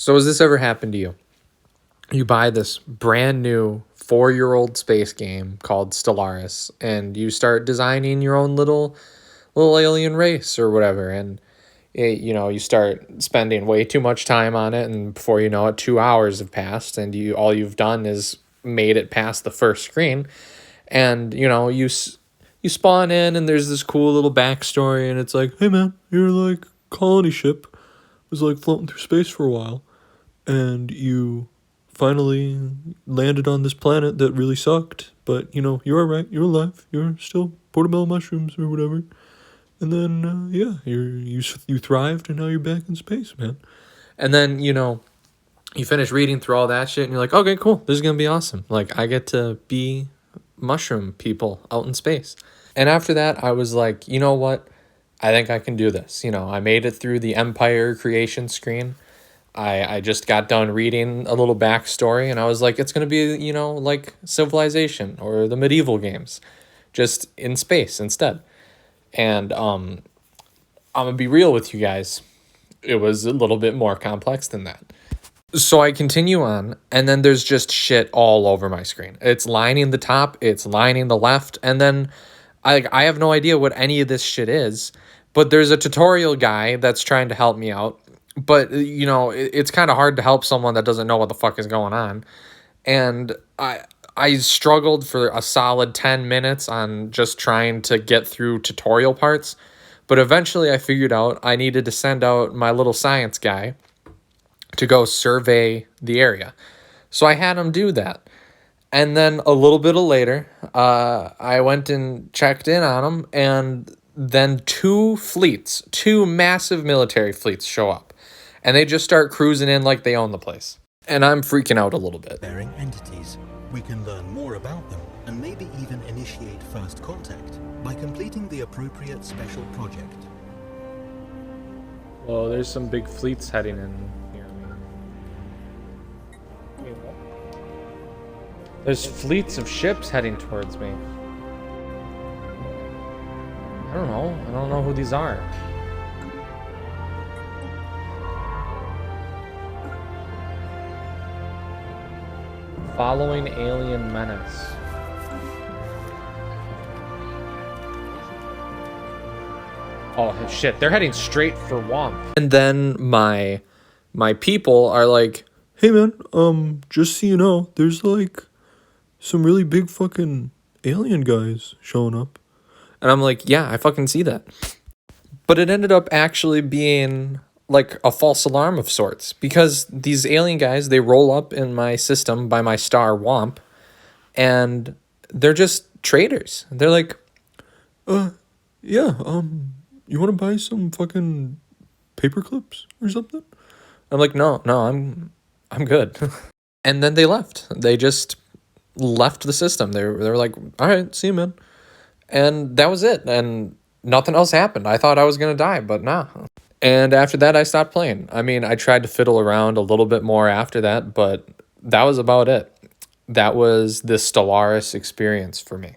So has this ever happened to you? You buy this brand new 4-year-old space game called Stellaris, and you start designing your own little alien race or whatever, and you start spending way too much time on it, and before you know it, 2 hours have passed, and all you've done is made it past the first screen, and you spawn in, and there's this cool little backstory, and it's like, hey man, your like colony ship was like floating through space for a while, and you finally landed on this planet that really sucked, but you're all right, you're alive, you're still portobello mushrooms or whatever. And then, you thrived, and now you're back in space, man. And then, you finish reading through all that shit, and you're like, okay, cool, this is going to be awesome. Like, I get to be mushroom people out in space. And after that, I was like, you know what? I think I can do this. I made it through the Empire creation screen. I just got done reading a little backstory, and I was like, it's going to be, like Civilization or the medieval games, just in space instead. And I'm going to be real with you guys. It was a little bit more complex than that. So I continue on, and then there's just shit all over my screen. It's lining the top, it's lining the left, and then I have no idea what any of this shit is, but there's a tutorial guy that's trying to help me out. But, it's kind of hard to help someone that doesn't know what the fuck is going on. And I struggled for a solid 10 minutes on just trying to get through tutorial parts. But eventually I figured out I needed to send out my little science guy to go survey the area. So I had him do that. And then a little bit later, I went and checked in on him. And then two massive military fleets show up. And they just start cruising in like they own the place. And I'm freaking out a little bit. Bearing entities. We can learn more about them and maybe even initiate first contact by completing the appropriate special project. Well, there's some big fleets heading in here. There's fleets of ships heading towards me. I don't know who these are. Following alien menace. Oh shit, they're heading straight for Womp. And then my people are like, hey man, just so you know, there's like some really big fucking alien guys showing up. And I'm like, yeah, I fucking see that. But it ended up actually being like a false alarm of sorts, because these alien guys, they roll up in my system by my star Womp, and they're just traders. They're like, you want to buy some fucking paper clips or something? I'm like, no, I'm good. And then they left. They just left the system. They were like, all right, see you, man. And that was it. And nothing else happened. I thought I was going to die, but nah. And after that, I stopped playing. I mean, I tried to fiddle around a little bit more after that, but that was about it. That was the Stellaris experience for me.